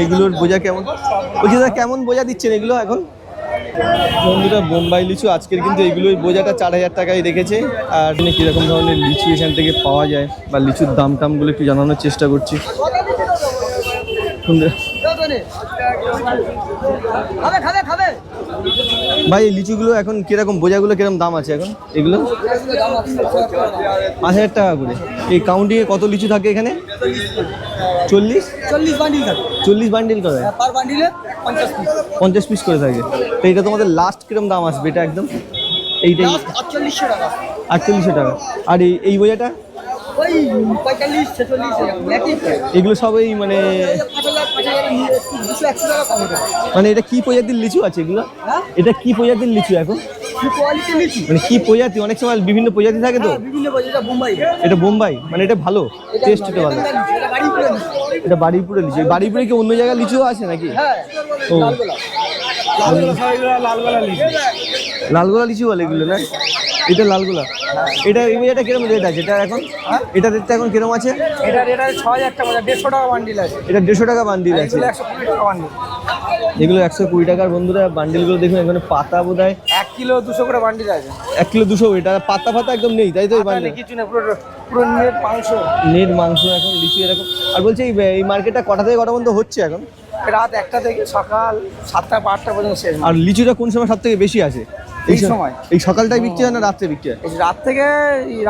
এগুলোর বোঝা কেমন? বলছি দাদা কেমন বোঝা দিচ্ছেন এগুলো এখন? বন্ধুরা বোম্বাই লিচু আজকের কিন্তু এইগুলোই বোঝাটা 4000 টাকায় রেখেছে। আর কীরকম ধরনের লিচু এখান থেকে পাওয়া যায় বা লিচুর দাম টামগুলো একটু জানানোর চেষ্টা করছি। ভাই এই লিচুগুলো এখন কিরকম বোঝাগুলো কিরকম দাম আছে এখন এগুলো? 5000 টাকা করে। এই কাউন্টিংয়ে কত লিচু থাকে এখানে? 40 বান্ডিল থাকে। 40 বান্ডিল করে? পার বান্ডিলে 50 পিস করে থাকে। তো এটা তোমাদের লাস্ট কিরকম দাম আসবে এটা একদম? এইটাই 4800 টাকা। 4800 টাকা। আর এই বোঝাটা ওই 45 46 এগুলো সবই মানে 200 100 টাকা কম হবে। মানে এটা কি প্রজাতির লিচু আছে এগুলো? এটা কি প্রজাতির লিচু এখন? কি কোয়ালিটির লিচু? মানে কি প্রজাতি? অনেক সময় বিভিন্ন প্রজাতি থাকে তো। বিভিন্ন প্রজাতি। এটা বোম্বাই। এটা বোম্বাই মানে এটা ভালো টেস্ট, এটা ভালো। এটা বাড়িপুরে লিচু। বাড়িপুরে কি অন্য জায়গায় লিচু আছে নাকি? হ্যাঁ, লালগোলা। লালগোলা লিচু। লালগোলা লিচু বলে এগুলো না? এটা লালগোলা। এটা এটা কিরকম রেট আছে এটা এখন? এটা রেটটা এখন কিরকম আছে? এটা রেট আছে 6000 টাকা, 150 টাকা বান্ডিল আছে। এটা 150 টাকা বান্ডিল আছে। 120 টাকা বান্ডিল। এগুলো 120 টাকার বন্ধুরা বান্ডিলগুলো দেখুন। এখানে পাতা বোধহয় 1 কিলো 200 করে বান্ডিল আছে। 1 কিলো 200। এটা পাতা ফাতা একদম নেই তাই তো? এই বান্ডিল কিছু না, পুরো নেট মাংস। নেট মাংস এখন লিচু এরকম। আর বলছি এই মার্কেটটা কটা থেকে কটা পর্যন্ত হচ্ছে এখন? রাত 1টা থেকে সকাল 7টা বা 8টা পর্যন্ত শেষ। আর লিচুটা কোন সময় সব থেকে বেশি আছে? এই সময়। এই সকালটাই বিক্রি হয় না রাত্রে বিক্রি হয়? রাত থেকে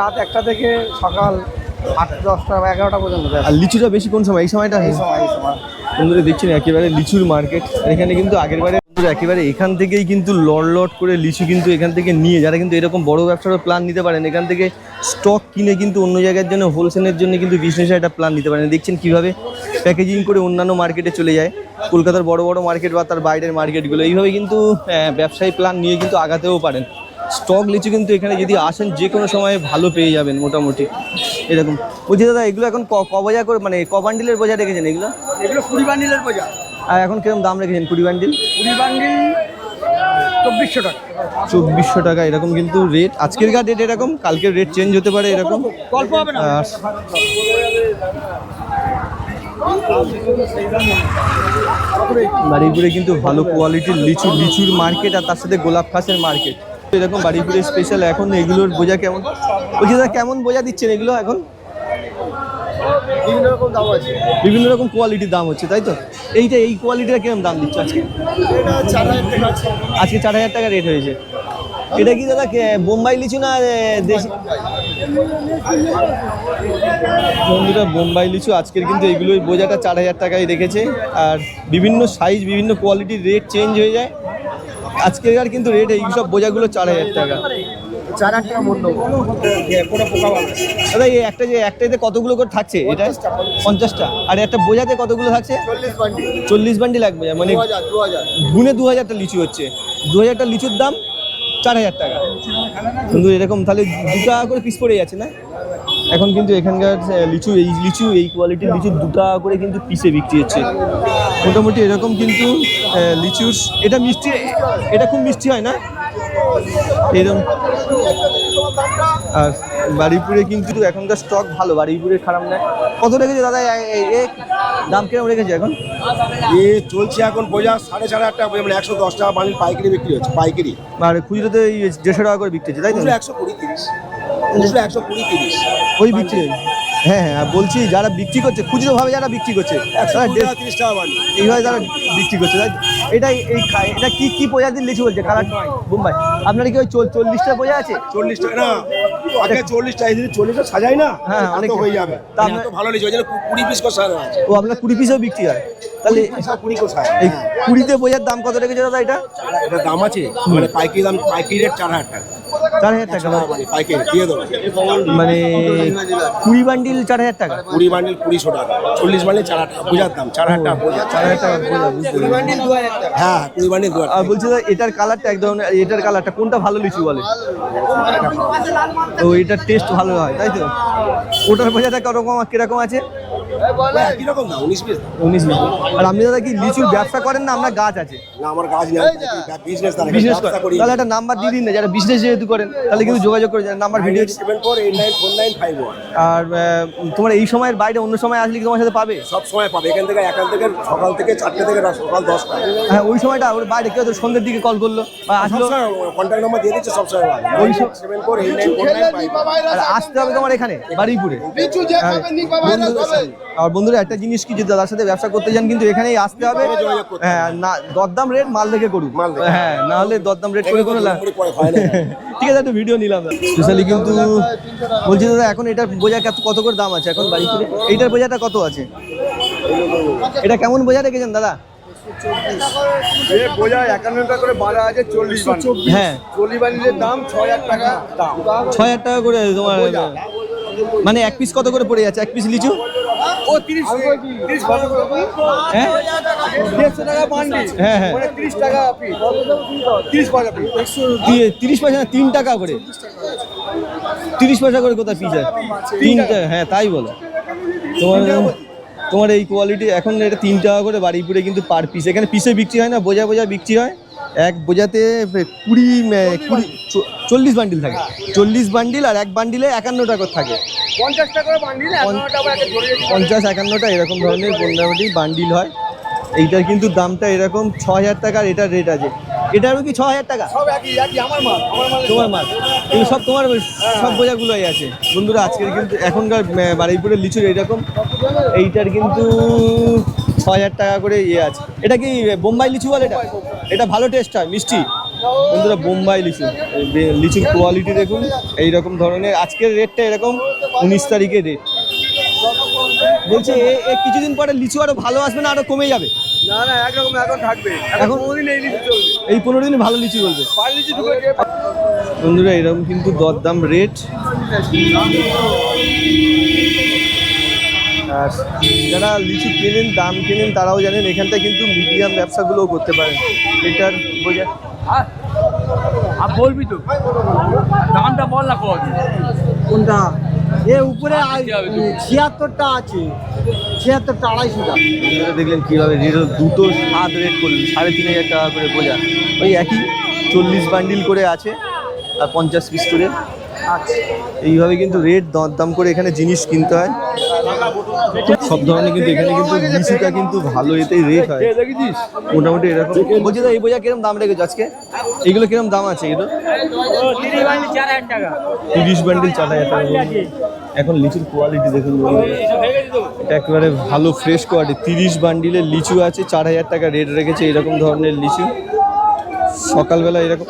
রাত 1টা থেকে সকাল 8টা 10টা বা 11টা পর্যন্ত। আর লিচুটা বেশি কোন সময়? এই সময়টা। এই সময় বন্ধুরা দেখছেন একেবারে লিচুর মার্কেট। এখানে কিন্তু আগেরবারে একেবারে এখান থেকেই কিন্তু লট করে লিচু কিন্তু এখান থেকে নিয়ে যারা কিন্তু এরকম বড় ব্যবসার প্ল্যান নিতে পারেন এখান থেকে স্টক কিনে কিন্তু অন্য জায়গার জন্য হোলসেলের জন্য কিন্তু বিজনেসের একটা প্ল্যান নিতে পারেন। দেখছেন কীভাবে প্যাকেজিং করে অন্যান্য মার্কেটে চলে যায়, কলকাতার বড় বড় মার্কেট বা তার বাইরের মার্কেটগুলো। এইভাবে কিন্তু ব্যবসায়ী প্ল্যান নিয়ে কিন্তু আগাতেও পারেন। স্টক লিচু কিন্তু এখানে যদি আসেন যে কোনো সময় ভালো পেয়ে যাবেন মোটামুটি এরকম। বলছি দাদা এগুলো এখন ক বোঝা করে মানে ক বান্ডিলের বোঝা রেখেছেন এগুলো? এগুলো 20 বান্ডিলের বোঝা। আর এখন কিরকম দাম রেখেছেন 20 বান্ডিল? 20 বান্ডিল 2400 টাকা। 2400 টাকা এরকম কিন্তু রেট। আজকের রেট এরকম, কালকের রেট চেঞ্জ হতে পারে এরকম। গল্প হবে না। বাড়িপুরে কিন্তু ভালো কোয়ালিটির লিচুর মার্কেট আর তার সাথে গোলাপ খাসের মার্কেট এরকম। বাড়িপুরে স্পেশাল এখন এগুলোর বোঝা কেমন? বলছি দাদা কেমন বোঝা দিচ্ছেন এগুলো এখন? বিভিন্ন রকম দাম আছে, বিভিন্ন রকম কোয়ালিটির দাম হচ্ছে তাই তো? এই কোয়ালিটিটা কিরকম দাম দিচ্ছে আজকে? আজকে 4000 টাকা রেট হয়েছে। এটা কি দাদা বোম্বাই লিচু না দেশি? বন্ধুরা বোম্বাই লিচু আজকের কিন্তু এইগুলোই বোঝাটা 4000 টাকায় রেখেছে। আর বিভিন্ন সাইজ বিভিন্ন কোয়ালিটির রেট চেঞ্জ হয়ে যায়। আজকের কিন্তু রেট এই সব বোঝাগুলো 4000 টাকা। 4000 টাকা মূল্য। দাদা এই একটাতে কতগুলো করে থাকছে? এটা 50টা। আর একটা বোঝাতে কতগুলো থাকছে? 40 বান্ডিল লাগবে মানে 2000টা লিচু হচ্ছে। 2000টা লিচুর দাম 4000 টাকা। কিন্তু এরকম তাহলে 2 টাকা করে পিস পড়ে যাচ্ছে না এখন? কিন্তু এখানকার লিচু এই কোয়ালিটির লিচু 2 টাকা করে কিন্তু পিসে বিক্রি হচ্ছে মোটামুটি এরকম কিন্তু লিচুর। এটা মিষ্টি, এটা খুব মিষ্টি হয় না এরকম। আর বাড়িপুরে কিন্তু এখনকার স্টক ভালো, বাড়িপুরে খারাপ নয়। কত রেখেছে দাদা দাম কিরকম রেখেছে এখন? চলছে এখন বোঝা 4,500 টাকা, মানে 110 টাকা বান্ডিল পাইকারি বিক্রি হচ্ছে। পাইকারি আর খুচরোতে 150 টাকা করে বিক্রি হচ্ছে তাই তো? 120-30 ওই বিক্রি। হ্যাঁ হ্যাঁ বলছি যারা বিক্রি করছে খুচরো ভাবে যারা বিক্রি করছে 130 টাকা বান্ডিল এইভাবে যারা বিক্রি করছে তাই। এটা কি প্রজাতির লিচু বলছে? কালার বোম্বাই। আপনার কি ওই 40টা বোঝা আছে? 40 টাকা না, আগে 40 টাকা 40টা সাজাই না। হ্যাঁ অনেক হয়ে যাবে। তা আপনার ভালো লিচু, ওই জন্য 20 পিস করে সাজানো আছে। ও আপনার 20 পিসও বিক্রি হয় তাহলে? 20 করে সাজানো। এই 20তে বোঝার দাম কত রেখেছে দাদা এটা? এটা দাম আছে মানে পাইকারি দাম, পাইকারি রেট 4000 টাকা। 4000 টাকা মানে পাইকারি দিয়ে দেবো মানে 20 বান্ডিল 4000 টাকা। 20 বান্ডিল 200 টাকা, 40 বান্ডিল 4000 টাকা বোঝার দাম। 4000 টাকা বোঝা, 4000 টাকা বোঝা। 20 বান্ডিল 2000 টাকা। হ্যাঁ 20 বান্ডিল 2000 টাকা। আর বলছি দাদা এটার কালারটা একদম, এটার কালারটা কোনটা ভালো লিচু বলে? তো এটার টেস্ট ভালো হয় তাই তো? ওটার বোঝাটা কিরকম আছে? একই রকম দাম 19 পিস। 19 পিস। আর আপনি দাদা কি লিচুর ব্যবসা করেন না আপনার গাছ আছে? না আমার কাজ নেই, বিজনেস বিজনেস করেন? তাহলে একটা নাম্বার দিয়ে দিন না, যারা বিজনেস যেহেতু করেন তাহলে কিন্তু যোগাযোগ করে যান, নাম্বার ভিডিও। 74894951। আর তোমার এই সময়ের বাইরে অন্য সময় আসলে কি তোমার সাথে পাবে? সব সময় পাবে, এখান থেকে সকাল থেকে 4টে থেকে সকাল 10টা। হ্যাঁ ওই সময়টা ওর বাইরে কেউ তো সন্ধ্যের দিকে কল করলো বা আসলো, কন্ট্যাক্ট নাম্বার দিয়ে দিচ্ছে সব সময় পাবে। ওই 74894951। আর আসতে হবে তোমার এখানে বারুইপুরে। আর বন্ধুরা একটা জিনিস কি, যদি দাদার সাথে ব্যবসা করতে যান কিন্তু এখানেই আসতে হবে। হ্যাঁ না, দরদাম রেট মাল দেখে করুন। হ্যাঁ না হলে দরদাম রেট করে কোনো লাভ। ঠিক আছে, একটা ভিডিও নিলাম স্পেশালি। কিন্তু বলছি দাদা এখন এটার বোঝা কত করে দাম আছে এখন বারুইপুরে? এইটার বোঝাটা কত আছে? এটা কেমন বোঝা রেখেছেন দাদা? বোঝা 51 টাকা করে বাড়া আছে 40 বান্ডিল। হ্যাঁ 40 বান্ডিলের দাম 6000 টাকা দাম। 6000 টাকা করে তোমার, মানে এক পিস কত করে পড়ে যাচ্ছে এক পিস লিচু? ও 30 হ্যাঁ 150 টাকা বান্ডিল। হ্যাঁ হ্যাঁ 30 টাকা পিস, 30 পয়সা পিস। 30 পয়সা না, 3 টাকা করে। 30 পয়সা করে কোথায় পিস আছে? 3 টাকা, হ্যাঁ তাই বলো। তোমার এই কোয়ালিটি এখন এটা 3 টাকা করে বারুইপুরে কিন্তু পার পিস। এখানে পিসে বিক্রি হয় না, বোঝা বোঝা বিক্রি হয়। এক বোঝাতে 40 বান্ডিল থাকে। 40 বান্ডিল, আর এক বান্ডিলে 51 টাকা থাকে। 50 টাকা করে বান্ডিল, 51 টাকা করে 50-51টা এরকম ধরনের মোটামুটি বান্ডিল হয়। এইটার কিন্তু দামটা এরকম 6000 টাকা, আর এটার রেট আছে। এটারও কি 6000 টাকা? সব একই আমার মাল, তোমার মাল এগুলো সব তোমার, সব বোঝাগুলোই আছে। বন্ধুরা আজকের কিন্তু এখনকার বারুইপুরের লিচুর এইরকম, এইটার কিন্তু 6000 টাকা করে ইয়ে আছে। এটা কি বোম্বাই লিচু বলে? এটা ভালো টেস্ট হয়, মিষ্টি। বন্ধুরা বোম্বাই লিচু, লিচুর কোয়ালিটি দেখুন এইরকম ধরনের। আজকের রেটটা এরকম 19 তারিখের রেট। বলছে কিছুদিন পরে লিচু আরো ভালো আসবে না আরো কমে যাবে? না না একরকম এখন থাকবে। এখন 15 দিন এই লিচু চলবে, এই 15 দিন ভালো লিচু চলবে। পার লিচু ঢুকে। বন্ধুরা এরকম কিন্তু দরদাম রেট। আর যারা লিচু কেনেন, দাম কেনেন, তারাও জানেন এখানটা কিন্তু মিডিয়াম ব্যবসাগুলোও করতে পারেন। এটার বোঝা আর বলবি তো দামটা বল না কোনটা? এ উপরে 76টা আছে, 76টা 250 টাকা। দেখলেন কীভাবে দুটো 7 রেট করলেন, 3500 টাকা করে বোঝা। ওই একই 40 বান্ডিল করে আছে আর 50 পিস করে। আচ্ছা এইভাবে কিন্তু রেট দরদাম করে এখানে জিনিস কিনতে হয় সব ধরনের। কিন্তু এখানে কিন্তু লিচুটা কিন্তু ভালো এতেই রেট হয় মোটামুটি এরকম। বলছি তো এই বোঝা কিরকম দাম রেখেছো আজকে? এইগুলো কিরকম দাম আছে? এগুলো 30 বান্ডিল 4000 টাকা। 30 বান্ডিল 4000 টাকা। এখন লিচুর কোয়ালিটি দেখুন, এটা একেবারে ভালো ফ্রেশ কোয়ালিটি। 30 বান্ডিলের লিচু আছে, 4000 টাকা রেট রেখেছে এরকম ধরনের লিচু। সকালবেলা এরকম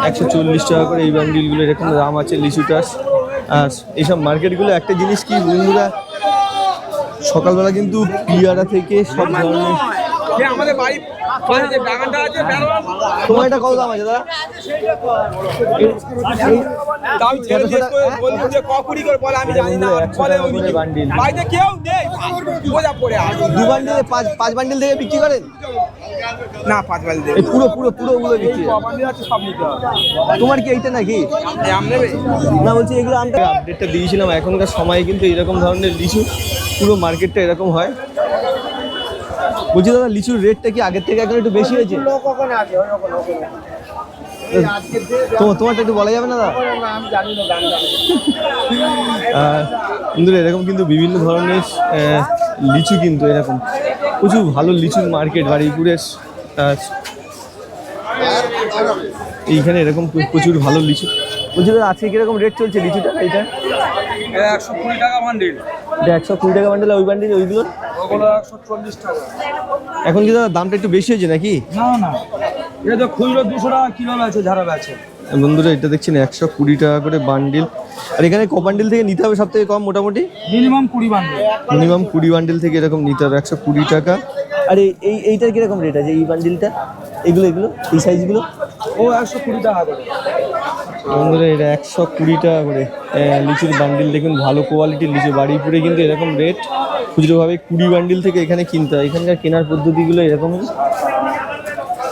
140 টাকা করে এই বান্ডিলগুলো এরকম দাম আছে লিচুটার। আর এইসব মার্কেটগুলো একটা জিনিস কি বন্ধুরা, সকালবেলা কিন্তু পিয়ারা থেকে সব ধরনের। আমাদের বাড়ি যে বাগানটা আছে, তোমার এটা কত দাম আছে দাদা? দাম ছেড়ে দিয়ে বলবো যে ককুড়ি করে বলে, আমি জানি না বলে বান্ডিল বাড়িতে কেউ নেই, বোঝা পড়ে আছে। 2 বান্ডিলে 5 বান্ডিল থেকে বিক্রি করেন? না 5 বান্ডিল এই পুরো গুলো বিক্রি। বান্ডিল আছে, সব নিতে হবে। তোমার কি এইটা নাকি আম নেবে? না বলছি এগুলো আমটা আপডেটটা দিয়েছিলাম। এখনকার সময়ে কিন্তু এরকম ধরনের লিচু পুরো মার্কেটটা এরকম হয়। বলছি দাদা লিচুর রেটটা কি আগের থেকে এখন একটু বেশি হয়েছে? তোমারটা একটু বলা যাবে না দাদা? বন্ধুরা এরকম কিন্তু বিভিন্ন ধরনের লিচু কিন্তু এরকম প্রচুর ভালো লিচুর মার্কেট বারুইপুরের। এইখানে এরকম প্রচুর ভালো লিচু। বলছি দাদা আজকে কিরকম রেট চলছে লিচুটা? এইটা 120 টাকা বান্ডিল। এটা 120 টাকা বান্ডিল। ওই বান্ডিল ওইগুলো ওগুলো 140 টাকা। এখন কি দাদা দামটা একটু বেশি হয়েছে নাকি? না না, এটা তো খুচরো 200 টাকা কিলো আছে, ঝাড়া আছে। বন্ধুরা এটা দেখছেন 120 টাকা করে বান্ডিল। আর এখানে ক বান্ডিল থেকে নিতে হবে সব থেকে কম? মোটামুটি মিনিমাম 20 বান্ডিল। মিনিমাম 20 বান্ডিল থেকে এরকম নিতে হবে 120 টাকা। আর এইটার কিরকম রেট আছে এই বান্ডিলটা? এগুলো এই সাইজগুলো ও 120 টাকা করে। বন্ধুরা এটা 120 টাকা করে লিচুর বান্ডিল। দেখুন ভালো কোয়ালিটির লিচু। বারুইপুরে কিন্তু এরকম রেট খুচরোভাবে 20 বান্ডিল থেকে এখানে কিনতে হয়। এখানকার কেনার পদ্ধতিগুলো এরকমই।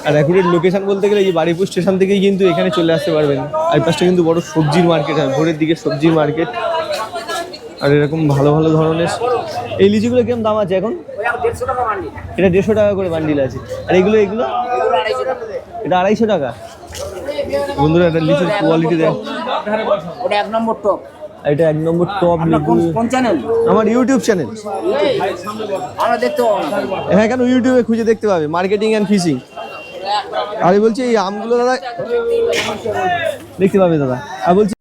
আর অ্যাকুরেট লোকেশন বলতে গেলে এই বারুইপুর স্টেশন থেকেই কিন্তু এখানে চলে আসতে পারবেন। আর পাশটা কিন্তু বড় সবজির মার্কেট হয়, ভোরের দিকে সবজির মার্কেট। আর এরকম ভালো ভালো ধরনের এই লিচিগুলো কিরকম দাম আছে এখন? এটা 150 টাকা করে বান্ডিল আছে। আর এগুলো এটা 250 টাকা। বন্ধুরা এটা লিচুর কোয়ালিটি দেখ, ওটা 1 নম্বর টপ। এটা 1 নম্বর টপ লেবু। কোন চ্যানেল? আমার ইউটিউব চ্যানেল। আমরা দেখতে পাবো না। হ্যাঁ, কেন ইউটিউবে খুঁজে দেখতে পাবে, মার্কেটিং অ্যান্ড ফিশিং। আর বলছি এই আমগুলো দাদা দেখতে পাবে দাদা। আর বলছি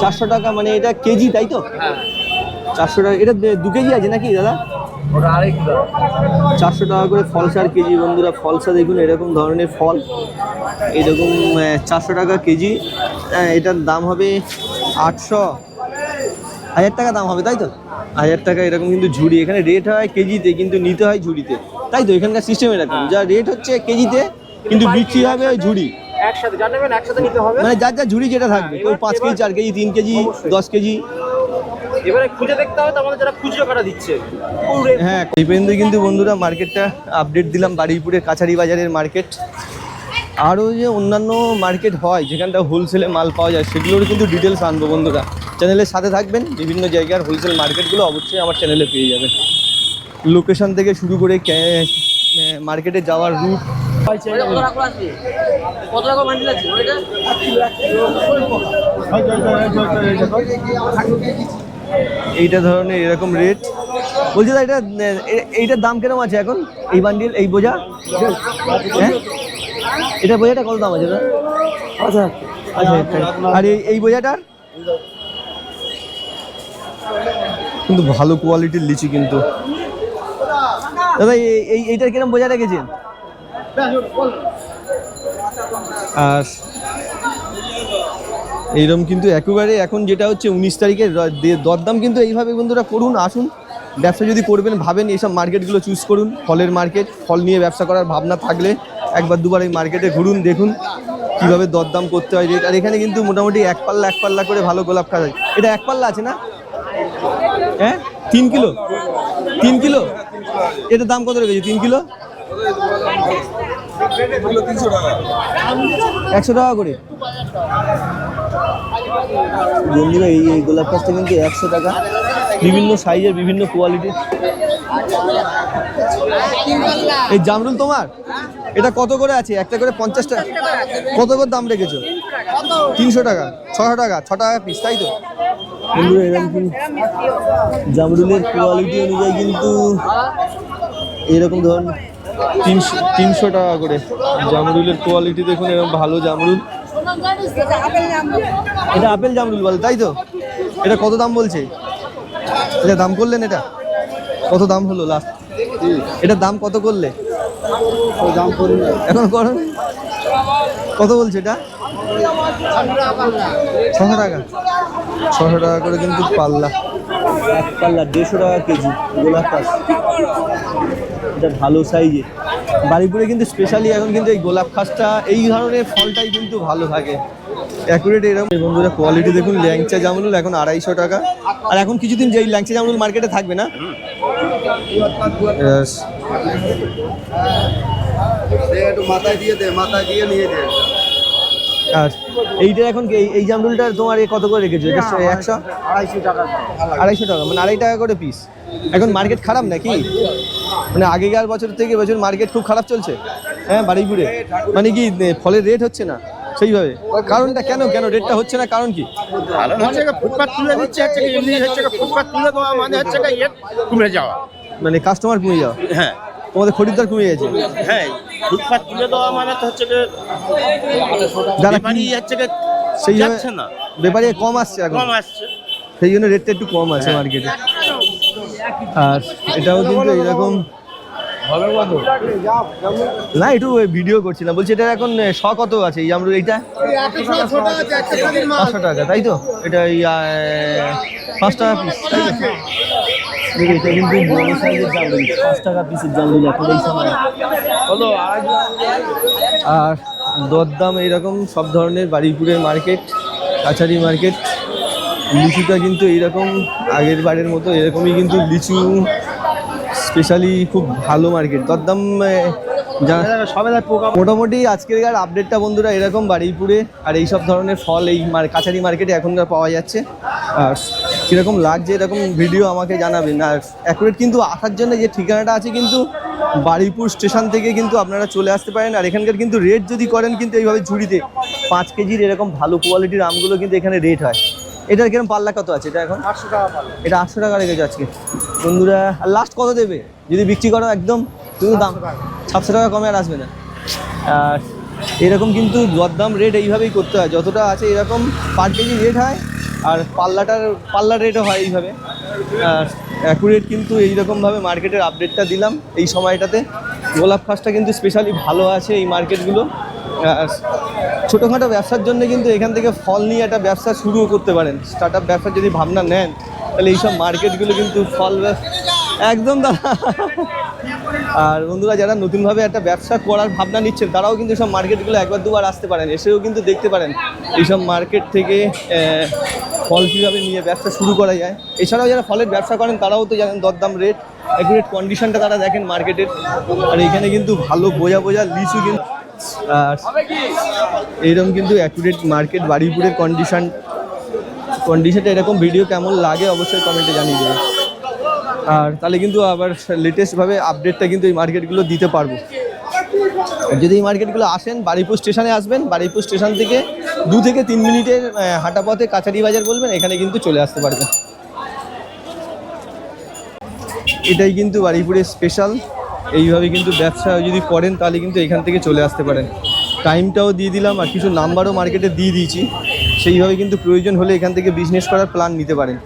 400 টাকা, মানে এটা কেজি তাই তো? 400 টাকা। এটা 2 কেজি আছে নাকি দাদা? 400 টাকা করে ফলসার কেজি। বন্ধুরা ফলসা দেখুন, এরকম ধরনের ফল এরকম 400 টাকা কেজি। এটার দাম হবে 800 1000 টাকা দাম হবে তাই তো? 1000 টাকা এরকম কিন্তু ঝুড়ি। এখানে রেট হয় কেজিতে, কিন্তু নিতে হয় ঝুড়িতে, তাই তো? এখানকার সিস্টেম এরকম, যা রেট হচ্ছে কেজিতে কিন্তু বিক্রি হবে ওই ঝুড়ি। একসাথে যা নেবেন একসাথে নিতে হবে। মানে যার যার ঝুড়ি যেটা থাকবে, কেউ 5 কেজি 4 কেজি 3 কেজি 10 কেজি। এবারে খুঁজে দেখতে হবে তো আমাদের যারা খুচরো কাটা দিচ্ছে। হ্যাঁ, এই পর্যন্ত কিন্তু বন্ধুরা মার্কেটটা আপডেট দিলাম, বারুইপুরের কাছারি বাজারের মার্কেট। আরও যে অন্যান্য মার্কেট হয় যেখানটা হোলসেলে মাল পাওয়া যায়, সেগুলোর কিন্তু ডিটেলস আনবো বন্ধুরা। চ্যানেলের সাথে থাকবেন, বিভিন্ন জায়গার হোলসেল মার্কেটগুলো অবশ্যই আমার চ্যানেলে পেয়ে যাবেন। লোকেশন থেকে শুরু করে মার্কেটে যাওয়ার রুট। কত টাকা বান্ডিল আছে ওইটা? এইটা ধরনের এরকম রেট বলছি দাদা। এইটার দাম কিরকম আছে এখন, এই বান্ডিল, এই বোঝা? হ্যাঁ, এটা বোঝাটা কত দাম আছে দাদা? আচ্ছা আচ্ছা। আর এই বোঝাটার কিন্তু ভালো কোয়ালিটির লিচি কিন্তু দাদা। এইটার কিরকম বোঝা রেখেছেন? আর এইরকম কিন্তু একেবারে এখন যেটা হচ্ছে 19 তারিখের দরদাম কিন্তু এইভাবে বন্ধুরা করুন। আসুন, ব্যবসা যদি করবেন ভাবেন এইসব মার্কেটগুলো চুজ করুন। ফলের মার্কেট, ফল নিয়ে ব্যবসা করার ভাবনা থাকলে একবার দুবার এই মার্কেটে ঘুরুন, দেখুন কীভাবে দরদাম করতে হয় রেট। আর এখানে কিন্তু মোটামুটি 1 পাল্লা করে ভালো গোলাপ খাওয়া যায়। এটা 1 পাল্লা আছে না? হ্যাঁ, 3 কিলো 3 কিলো। এটার দাম কত রেখেছে 3 কিলো? 100 টাকা করে। বন্ধুরা এই গোলাপ গাছটা কিন্তু 100 টাকা, বিভিন্ন সাইজের বিভিন্ন কোয়ালিটির। এই জামরুল তোমার এটা কত করে আছে? একটা করে 50 টাকা। কত করে দাম রেখেছো? 300 টাকা, 600 টাকা, 6 টাকা পিস, তাই তো? বন্ধুরা এরকম কিন্তু জামরুলের কোয়ালিটি অনুযায়ী কিন্তু এরকম ধরুন 300 টাকা করে জামরুলের কোয়ালিটি দেখুন। এরকম ভালো জামরুল, এটা আপেল জামরুল বলে তাই তো? এটা কত দাম বলছে? এটা দাম করলেন? এটা কত দাম হলো লাস্ট? এটার দাম কত করলে? দাম করুন এখন করুন। কত বলছে এটা? 600 টাকা। 600 টাকা করে কিন্তু পাল্লা। 1 পাল্লা 150 টাকা কেজি গোলাপ গাছ। এটা ভালো সাইজে। বারুইপুরে কিন্তু স্পেশালি এখন কিন্তু এই গোলাপ খাসটা, এই ধরনের ফলটাই কিন্তু ভালো থাকে অ্যাকুরেট। এরকম বন্ধুরা কোয়ালিটি দেখুন। ল্যাংচা জামরুল এখন 250 টাকা। আর এখন কিছুদিন যেই ল্যাংচা জামরুল মার্কেটে থাকবে না। মাথায় দিয়ে নিয়ে দে। আর এইটা এখন এই জামরুলটা তোমার কত করে রেখেছো? এটা 100 250 টাকা। 250 টাকা, মানে 2.5 টাকা করে পিস। এখন মার্কেট খারাপ নাকি? মানে আগেকার বছর থেকে বছর মার্কেট খুব খারাপ চলছে। হ্যাঁ, বারুইপুরে মানে কি ফলের রেট হচ্ছে না সেইভাবে? কারণটা কেন রেটটা হচ্ছে না, কারণ কি? কারণ হচ্ছে ফুটপাত তুলে দিচ্ছে, হচ্ছে এমনি হচ্ছে ফুটপাত তুলে দেওয়া মানে হচ্ছে কমে যাওয়া, মানে কাস্টমার কমে যাওয়া। হ্যাঁ, তোমাদের খরিদ্দার কমে গেছে। হ্যাঁ, ফুটপাত তুলে দেওয়া মানে তো হচ্ছে যারা ব্যাপারী হচ্ছে সেই যাচ্ছে না, ব্যাপারে কম আসছে এখন, কম আসছে, সেই জন্য রেটটা একটু কম আছে মার্কেটে। আর এটাও কিন্তু এরকম না, একটু ভিডিও করছিলাম। বলছি এটা এখন কত আছে এই জামরুল? এইটা 500 টাকা তাই তো? এটা 5 টাকা পিস তাই তো? এটা কিন্তু বড় সাইজের জামরুল, 5 টাকা পিসের জামরুল এখন এই সময়। আর দরদাম এইরকম সব ধরনের বারুইপুরের মার্কেট, কাছারি মার্কেট। লিচুটা কিন্তু এইরকম আগের বারের মতো এরকমই কিন্তু লিচু স্পেশালি খুব ভালো মার্কেট। দরদাম মোটামুটি আজকের আপডেটটা বন্ধুরা এরকম বারুইপুরে আর এই সব ধরনের ফল এই কাছারি মার্কেটে এখনকার পাওয়া যাচ্ছে। আর কীরকম লাগছে এরকম ভিডিও আমাকে জানাবেন। আর অ্যাকুরেট কিন্তু আসার জন্য যে ঠিকানাটা আছে কিন্তু বারুইপুর স্টেশন থেকে কিন্তু আপনারা চলে আসতে পারেন। আর এখানকার কিন্তু রেট যদি করেন কিন্তু এইভাবে ঝুড়িতে 5 কেজির এরকম ভালো কোয়ালিটির আমগুলো কিন্তু এখানে রেট হয়। এটার কিরকম পাল্লা কত আছে এটা এখন? 800 টাকা পাল্লা। এটা 800 টাকা রেখেছে আজকে বন্ধুরা। আর লাস্ট কত দেবে যদি বিক্রি করো একদম? কিন্তু দাম 700 টাকা কমে আর আসবে না। আর এরকম কিন্তু দরদাম রেট এইভাবেই করতে হয়, যতটা আছে এরকম পার কেজি রেট হয় আর পাল্লার রেটও হয় এইভাবে। আর অ্যাকুরেট কিন্তু এইরকমভাবে মার্কেটের আপডেটটা দিলাম এই সময়টাতে। গোলাপ খাসটা কিন্তু স্পেশালি ভালো আছে এই মার্কেটগুলো। ছোটোখাটো ব্যবসার জন্য কিন্তু এখান থেকে ফল নিয়ে একটা ব্যবসা শুরুও করতে পারেন। স্টার্ট আপ ব্যবসার যদি ভাবনা নেন তাহলে এইসব মার্কেটগুলো কিন্তু ফল একদম দাদা। আর বন্ধুরা যারা নতুনভাবে একটা ব্যবসা করার ভাবনা নিচ্ছেন তারাও কিন্তু সব মার্কেটগুলো একবার দুবার আসতে পারেন, এসেও কিন্তু দেখতে পারেন এইসব মার্কেট থেকে ফল কীভাবে নিয়ে ব্যবসা শুরু করা যায়। এছাড়াও যারা ফলের ব্যবসা করেন তারাও তো জানেন দরদাম রেট, অ্যাকুরেট কন্ডিশনটা তারা দেখেন মার্কেটের। আর এখানে কিন্তু ভালো বোঝা লিচু কিন্তু। আর এইরকম কিন্তু অ্যাকুরেট মার্কেট বারুইপুরের কন্ডিশনটা এরকম ভিডিও কেমন লাগে অবশ্যই কমেন্টে জানিয়ে দেবেন। আর তাহলে কিন্তু আবার লেটেস্টভাবে আপডেটটা কিন্তু এই মার্কেটগুলো দিতে পারবো। যদি এই মার্কেটগুলো আসেন বারুইপুর স্টেশনে আসবেন, বারুইপুর স্টেশন থেকে 2 থেকে 3 মিনিটের হাঁটা পথে কাছারি বাজার বলবেন, এখানে কিন্তু চলে আসতে পারবেন। এটাই কিন্তু বারুইপুরের স্পেশাল। এইভাবে কিন্তু ব্যবসা যদি করেন তাহলে কিন্তু এখান থেকে চলে আসতে পারেন। টাইমটাও দিয়ে দিলাম আর কিছু নাম্বারও মার্কেটে দিয়ে দিয়েছি, সেইভাবে কিন্তু প্রয়োজন হলে এখান থেকে বিজনেস করার প্ল্যান নিতে পারেন।